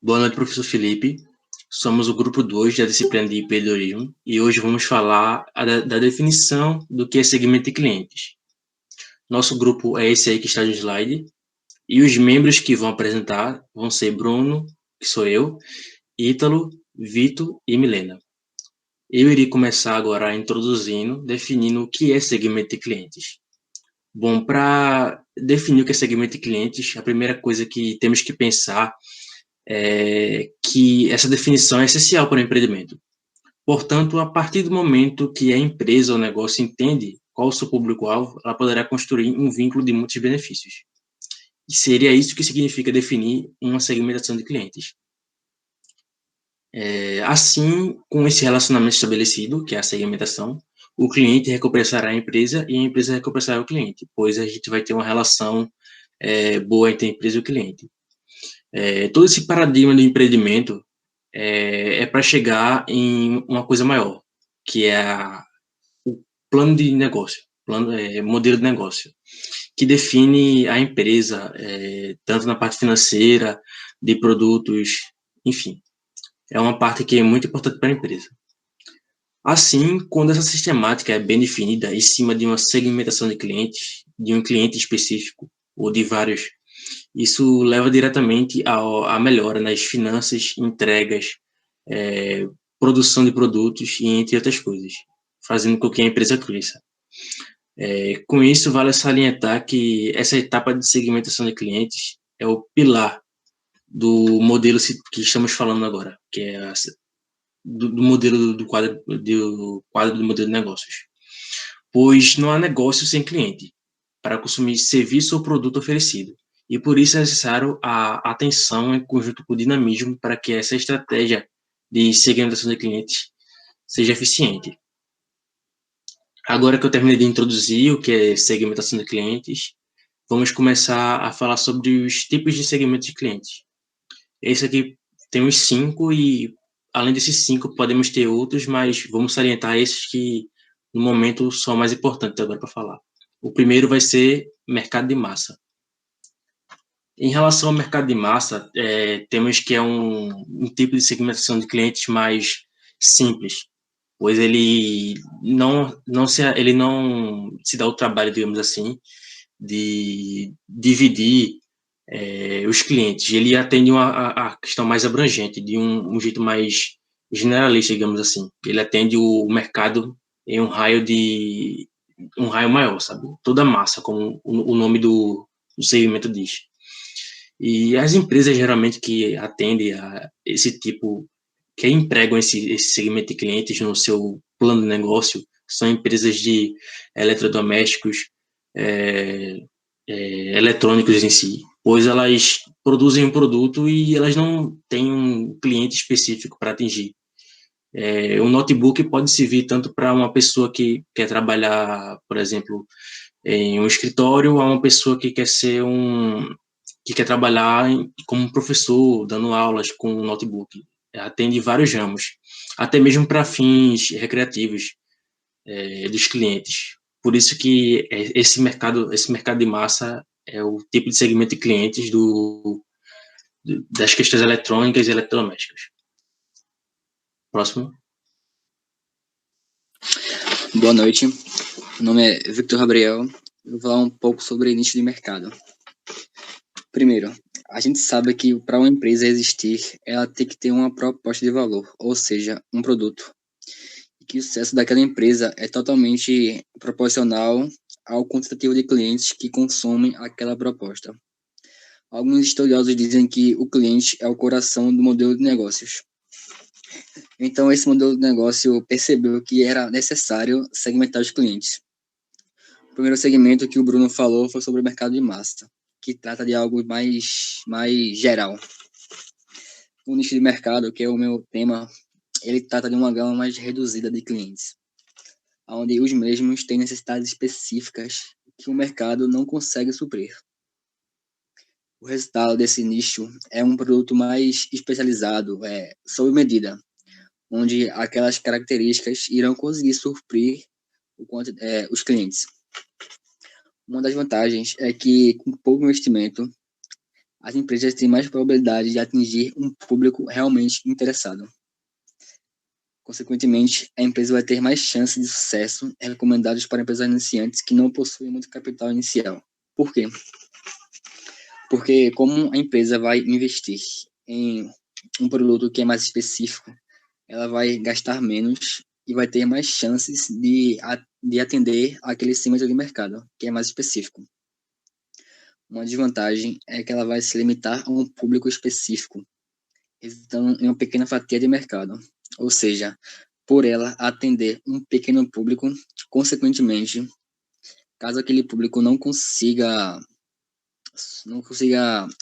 Boa noite, professor Felipe. Somos o grupo 2 da disciplina de empreendedorismo e hoje vamos falar da definição do que é segmento de clientes. Nosso grupo é esse aí que está no slide e os membros que vão apresentar vão ser Bruno, que sou eu, Ítalo, Vitor e Milena. Eu irei começar agora introduzindo, definindo o que é segmento de clientes. Bom, para definir o que é segmento de clientes, a primeira coisa que temos que pensar que essa definição é essencial para o empreendimento. Portanto, a partir do momento que a empresa ou negócio entende qual o seu público-alvo, ela poderá construir um vínculo de muitos benefícios. E seria isso que significa definir uma segmentação de clientes. Assim, com esse relacionamento estabelecido, que é a segmentação, o cliente recompensará a empresa e a empresa recompensará o cliente, pois a gente vai ter uma relação boa entre a empresa e o cliente. Todo esse paradigma do empreendimento é para chegar em uma coisa maior, que é o plano de negócio, modelo de negócio, que define a empresa, tanto na parte financeira, de produtos, enfim. É uma parte que é muito importante para a empresa. Assim, quando essa sistemática é bem definida em cima de uma segmentação de clientes, de um cliente específico, ou de vários, isso leva diretamente à melhora nas finanças, entregas, produção de produtos e entre outras coisas, fazendo com que a empresa cresça. Com isso, vale salientar que essa etapa de segmentação de clientes é o pilar do modelo que estamos falando agora, que é do modelo quadro do modelo de negócios. Pois não há negócio sem cliente para consumir serviço ou produto oferecido. E por isso é necessário a atenção em conjunto com o dinamismo para que essa estratégia de segmentação de clientes seja eficiente. Agora que eu terminei de introduzir o que é segmentação de clientes, vamos começar a falar sobre os tipos de segmento de clientes. Esse aqui tem uns 5 e, além desses 5, podemos ter outros, mas vamos salientar esses que, no momento, são mais importantes agora para falar. O primeiro vai ser mercado de massa. Em relação ao mercado de massa, temos que é um tipo de segmentação de clientes mais simples, pois ele ele não se dá o trabalho, digamos assim, de dividir os clientes. Ele atende a questão mais abrangente, de um jeito mais generalista, digamos assim. Ele atende o mercado em um raio maior, sabe? Toda a massa, como o nome do segmento diz. E as empresas geralmente que atendem a esse tipo, que empregam esse segmento de clientes no seu plano de negócio, são empresas de eletrodomésticos, eletrônicos em si, pois elas produzem um produto e elas não têm um cliente específico para atingir. Um notebook pode servir tanto para uma pessoa que quer trabalhar, por exemplo, em um escritório, a uma pessoa que quer trabalhar como professor, dando aulas com um notebook. Atende vários ramos, até mesmo para fins recreativos dos clientes. Por isso que esse mercado de massa é o tipo de segmento de clientes das questões eletrônicas e eletrodomésticas. Próximo. Boa noite, meu nome é Victor Gabriel. Eu vou falar um pouco sobre nicho de mercado. Primeiro, a gente sabe que para uma empresa existir, ela tem que ter uma proposta de valor, ou seja, um produto. E que o sucesso daquela empresa é totalmente proporcional ao quantitativo de clientes que consomem aquela proposta. Alguns estudiosos dizem que o cliente é o coração do modelo de negócios. Então, esse modelo de negócio percebeu que era necessário segmentar os clientes. O primeiro segmento que o Bruno falou foi sobre o mercado de massa, que trata de algo mais geral. O nicho de mercado, que é o meu tema, ele trata de uma gama mais reduzida de clientes, onde os mesmos têm necessidades específicas que o mercado não consegue suprir. O resultado desse nicho é um produto mais especializado, sob medida, onde aquelas características irão conseguir suprir os clientes. Uma das vantagens é que, com pouco investimento, as empresas têm mais probabilidade de atingir um público realmente interessado. Consequentemente, a empresa vai ter mais chances de sucesso recomendados para empresas iniciantes que não possuem muito capital inicial. Por quê? Porque como a empresa vai investir em um produto que é mais específico, ela vai gastar menos e vai ter mais chances de atender aquele segmento de mercado, que é mais específico. Uma desvantagem é que ela vai se limitar a um público específico, resultando em uma pequena fatia de mercado. Ou seja, por ela atender um pequeno público, consequentemente, caso aquele público não consiga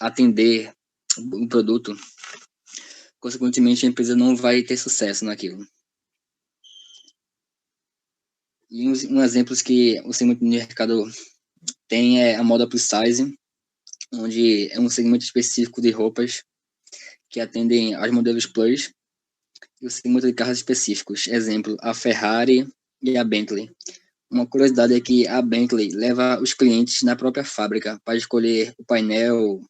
atender o produto, consequentemente a empresa não vai ter sucesso naquilo. E um exemplo que o segmento de mercado tem é a moda plus size, onde é um segmento específico de roupas que atendem aos modelos plus, e o segmento de carros específicos, exemplo, a Ferrari e a Bentley. Uma curiosidade é que a Bentley leva os clientes na própria fábrica para escolher o painel,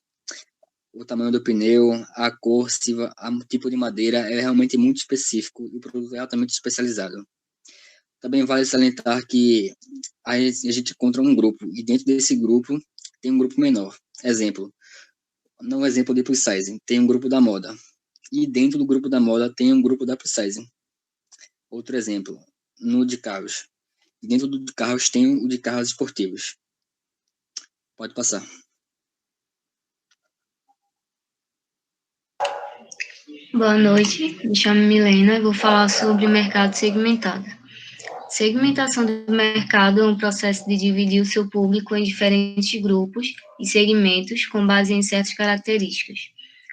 o tamanho do pneu, a cor, o tipo de madeira, é realmente muito específico e o produto é altamente especializado. Também vale salientar que a gente encontra um grupo, e dentro desse grupo tem um grupo menor. Exemplo, não exemplo de plus size, tem um grupo da moda. E dentro do grupo da moda tem um grupo da plus size. Outro exemplo, no de carros. Dentro do de carros tem o de carros esportivos. Pode passar. Boa noite, me chamo Milena e vou falar sobre mercado segmentado. Segmentação do mercado é um processo de dividir o seu público em diferentes grupos e segmentos com base em certas características.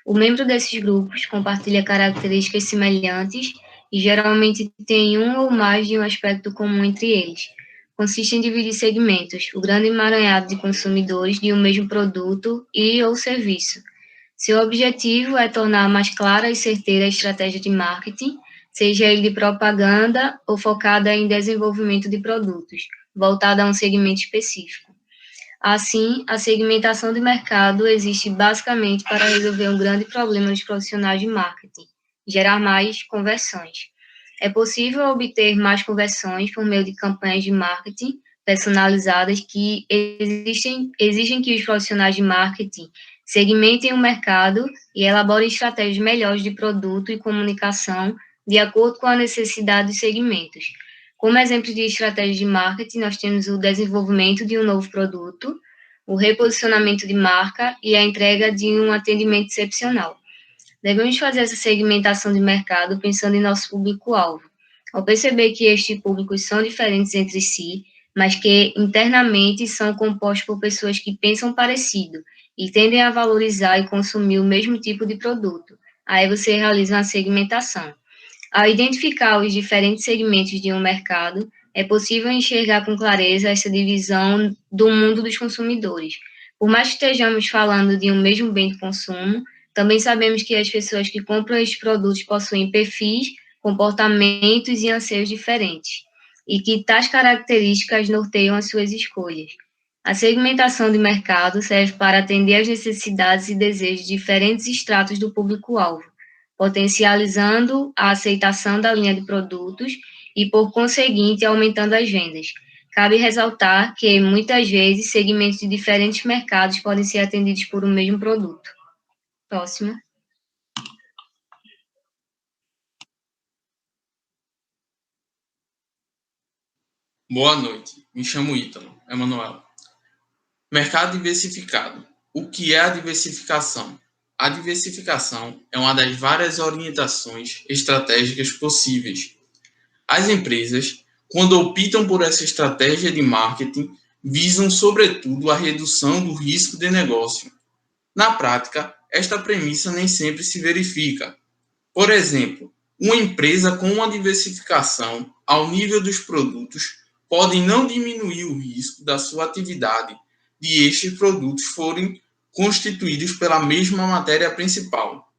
O membro desses grupos compartilha características semelhantes e geralmente tem um ou mais de um aspecto comum entre eles. Consiste em dividir segmentos, o grande emaranhado de consumidores de um mesmo produto e ou serviço. Seu objetivo é tornar mais clara e certeira a estratégia de marketing, seja ele de propaganda ou focada em desenvolvimento de produtos, voltada a um segmento específico. Assim, a segmentação de mercado existe basicamente para resolver um grande problema dos profissionais de marketing, gerar mais conversões. É possível obter mais conversões por meio de campanhas de marketing personalizadas que exigem que os profissionais de marketing segmentem o mercado e elaborem estratégias melhores de produto e comunicação de acordo com a necessidade dos segmentos. Como exemplo de estratégia de marketing, nós temos o desenvolvimento de um novo produto, o reposicionamento de marca e a entrega de um atendimento excepcional. Devemos fazer essa segmentação de mercado pensando em nosso público-alvo. Ao perceber que estes públicos são diferentes entre si, mas que internamente são compostos por pessoas que pensam parecido e tendem a valorizar e consumir o mesmo tipo de produto, aí você realiza uma segmentação. Ao identificar os diferentes segmentos de um mercado, é possível enxergar com clareza essa divisão do mundo dos consumidores. Por mais que estejamos falando de um mesmo bem de consumo, também sabemos que as pessoas que compram estes produtos possuem perfis, comportamentos e anseios diferentes, e que tais características norteiam as suas escolhas. A segmentação de mercado serve para atender às necessidades e desejos de diferentes estratos do público-alvo, potencializando a aceitação da linha de produtos e, por conseguinte, aumentando as vendas. Cabe ressaltar que, muitas vezes, segmentos de diferentes mercados podem ser atendidos por um mesmo produto. Próxima. Boa noite, me chamo Ítalo Emanuel. Mercado diversificado. O que é a diversificação? A diversificação é uma das várias orientações estratégicas possíveis. As empresas, quando optam por essa estratégia de marketing, visam, sobretudo, a redução do risco de negócio. Na prática, esta premissa nem sempre se verifica. Por exemplo, uma empresa com uma diversificação ao nível dos produtos pode não diminuir o risco da sua atividade de estes produtos forem constituídos pela mesma matéria principal.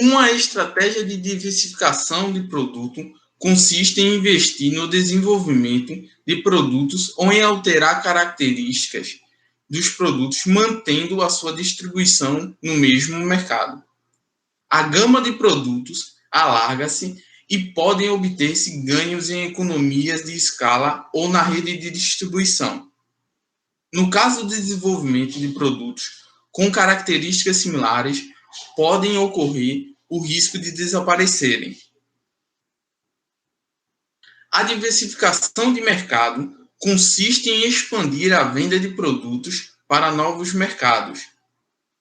Uma estratégia de diversificação de produto consiste em investir no desenvolvimento de produtos ou em alterar características dos produtos, mantendo a sua distribuição no mesmo mercado. A gama de produtos alarga-se e podem obter-se ganhos em economias de escala ou na rede de distribuição. No caso do desenvolvimento de produtos com características similares, podem ocorrer o risco de desaparecerem. A diversificação de mercado consiste em expandir a venda de produtos para novos mercados.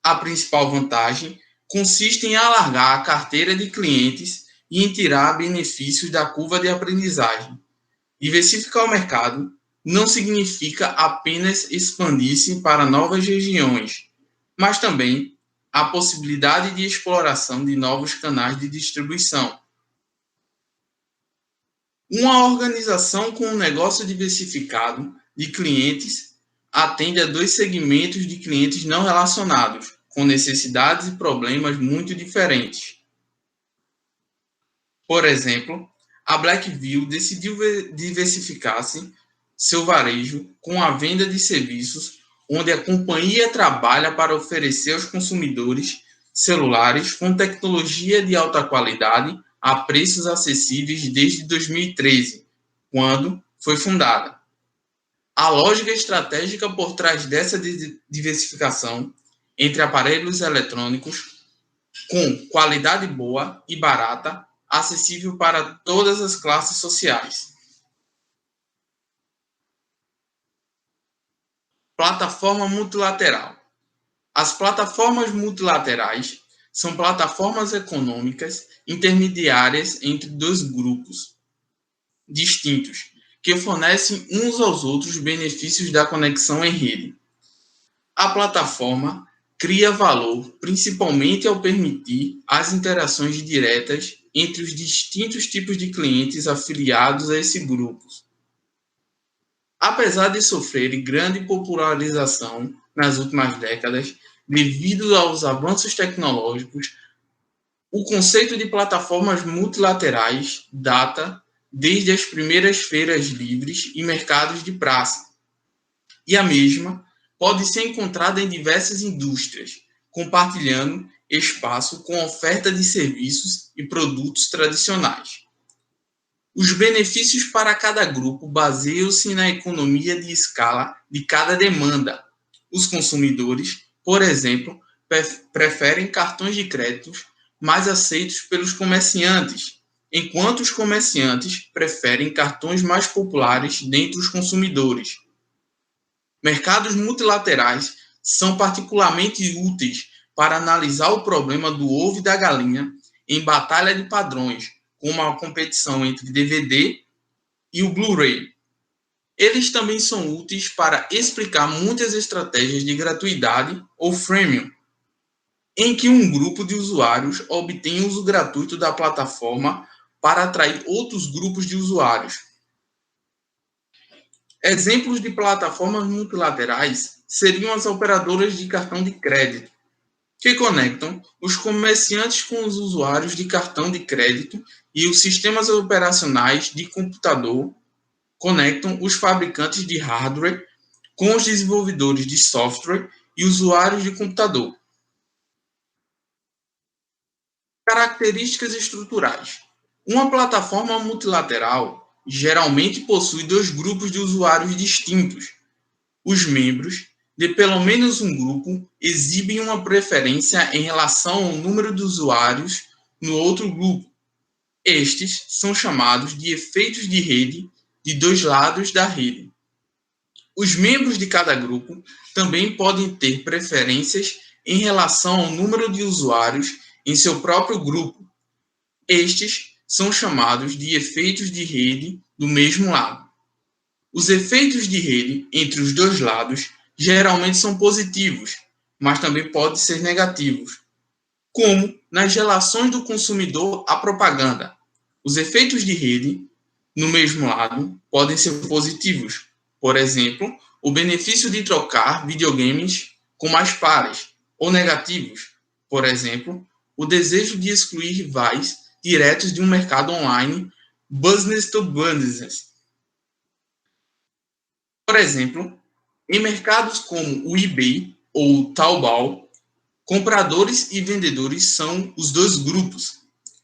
A principal vantagem consiste em alargar a carteira de clientes e em tirar benefícios da curva de aprendizagem. Diversificar o mercado não significa apenas expandir-se para novas regiões, mas também a possibilidade de exploração de novos canais de distribuição. Uma organização com um negócio diversificado de clientes atende a 2 segmentos de clientes não relacionados, com necessidades e problemas muito diferentes. Por exemplo, a Blackview decidiu diversificar-se seu varejo com a venda de serviços, onde a companhia trabalha para oferecer aos consumidores celulares com tecnologia de alta qualidade a preços acessíveis desde 2013, quando foi fundada. A lógica estratégica por trás dessa diversificação entre aparelhos eletrônicos com qualidade boa e barata, acessível para todas as classes sociais. Plataforma multilateral. As plataformas multilaterais são plataformas econômicas intermediárias entre 2 grupos distintos, que fornecem uns aos outros benefícios da conexão em rede. A plataforma cria valor principalmente ao permitir as interações diretas entre os distintos tipos de clientes afiliados a esses grupos. Apesar de sofrer grande popularização nas últimas décadas, devido aos avanços tecnológicos, o conceito de plataformas multilaterais data desde as primeiras feiras livres e mercados de praça, e a mesma pode ser encontrada em diversas indústrias, compartilhando espaço com oferta de serviços e produtos tradicionais. Os benefícios para cada grupo baseiam-se na economia de escala de cada demanda. Os consumidores, por exemplo, preferem cartões de crédito mais aceitos pelos comerciantes, enquanto os comerciantes preferem cartões mais populares dentre os consumidores. Mercados multilaterais são particularmente úteis para analisar o problema do ovo e da galinha em batalha de padrões, como a competição entre DVD e o Blu-ray. Eles também são úteis para explicar muitas estratégias de gratuidade ou freemium, em que um grupo de usuários obtém uso gratuito da plataforma para atrair outros grupos de usuários. Exemplos de plataformas multilaterais seriam as operadoras de cartão de crédito, que conectam os comerciantes com os usuários de cartão de crédito, e os sistemas operacionais de computador conectam os fabricantes de hardware com os desenvolvedores de software e usuários de computador. Características estruturais. Uma plataforma multilateral geralmente possui 2 grupos de usuários distintos. Os membros de pelo menos um grupo exibem uma preferência em relação ao número de usuários no outro grupo. Estes são chamados de efeitos de rede de 2 lados da rede. Os membros de cada grupo também podem ter preferências em relação ao número de usuários em seu próprio grupo. Estes são chamados de efeitos de rede do mesmo lado. Os efeitos de rede entre os 2 lados geralmente são positivos, mas também podem ser negativos, como nas relações do consumidor à propaganda. Os efeitos de rede no mesmo lado podem ser positivos, por exemplo, o benefício de trocar videogames com mais pares, ou negativos, por exemplo, o desejo de excluir rivais diretos de um mercado online, business to business. Por exemplo, Em mercados como o eBay ou o Taobao, compradores e vendedores são os dois grupos.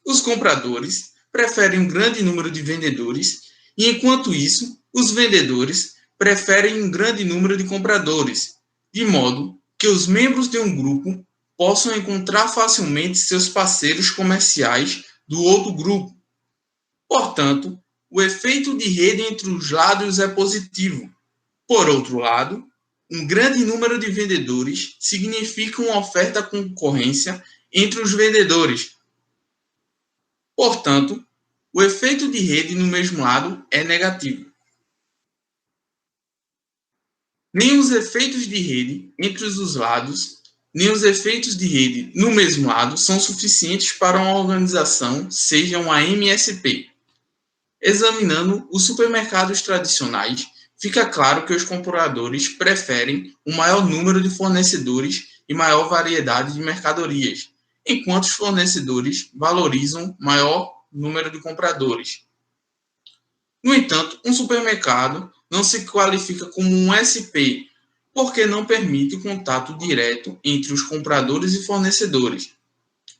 Os compradores preferem um grande número de vendedores e, enquanto isso, os vendedores preferem um grande número de compradores, de modo que os membros de um grupo possam encontrar facilmente seus parceiros comerciais do outro grupo. Portanto, o efeito de rede entre os lados é positivo. Por outro lado, um grande número de vendedores significa uma oferta concorrência entre os vendedores. Portanto, o efeito de rede no mesmo lado é negativo. Nem os efeitos de rede entre os lados, nem os efeitos de rede no mesmo lado são suficientes para uma organização, seja uma MSP. Examinando os supermercados tradicionais, fica claro que os compradores preferem um maior número de fornecedores e maior variedade de mercadorias, enquanto os fornecedores valorizam maior número de compradores. No entanto, um supermercado não se qualifica como um SP, porque não permite contato direto entre os compradores e fornecedores.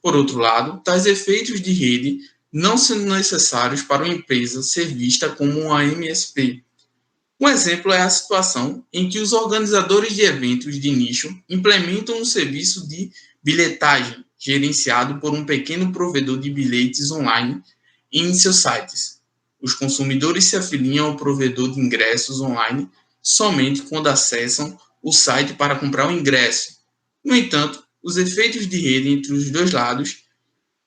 Por outro lado, tais efeitos de rede não são necessários para uma empresa ser vista como uma MSP. Um exemplo é a situação em que os organizadores de eventos de nicho implementam um serviço de bilhetagem gerenciado por um pequeno provedor de bilhetes online em seus sites. Os consumidores se afiliam ao provedor de ingressos online somente quando acessam o site para comprar o ingresso. No entanto, os efeitos de rede entre os dois lados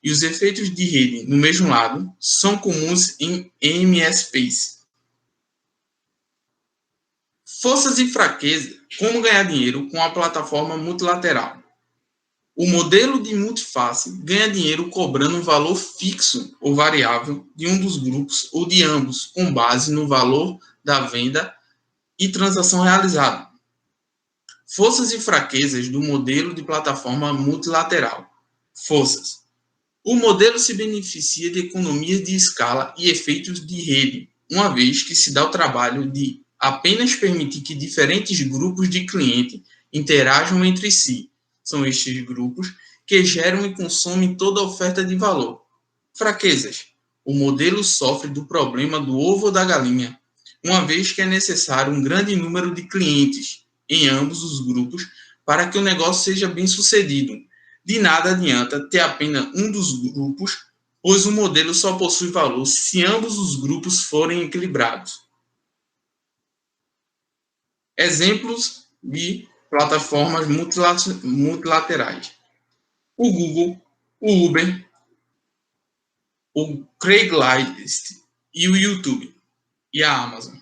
e os efeitos de rede no mesmo lado são comuns em MSPs. Forças e fraquezas. Como ganhar dinheiro com a plataforma multilateral. O modelo de multiface ganha dinheiro cobrando um valor fixo ou variável de um dos grupos ou de ambos, com base no valor da venda e transação realizada. Forças e fraquezas do modelo de plataforma multilateral. Forças. O modelo se beneficia de economias de escala e efeitos de rede, uma vez que se dá o trabalho de apenas permitir que diferentes grupos de cliente interajam entre si. São estes grupos que geram e consomem toda a oferta de valor. Fraquezas. O modelo sofre do problema do ovo ou da galinha, uma vez que é necessário um grande número de clientes em ambos os grupos para que o negócio seja bem sucedido. De nada adianta ter apenas um dos grupos, pois o modelo só possui valor se ambos os grupos forem equilibrados. Exemplos de plataformas multilaterais. O Google, o Uber, o Craigslist e o YouTube e a Amazon.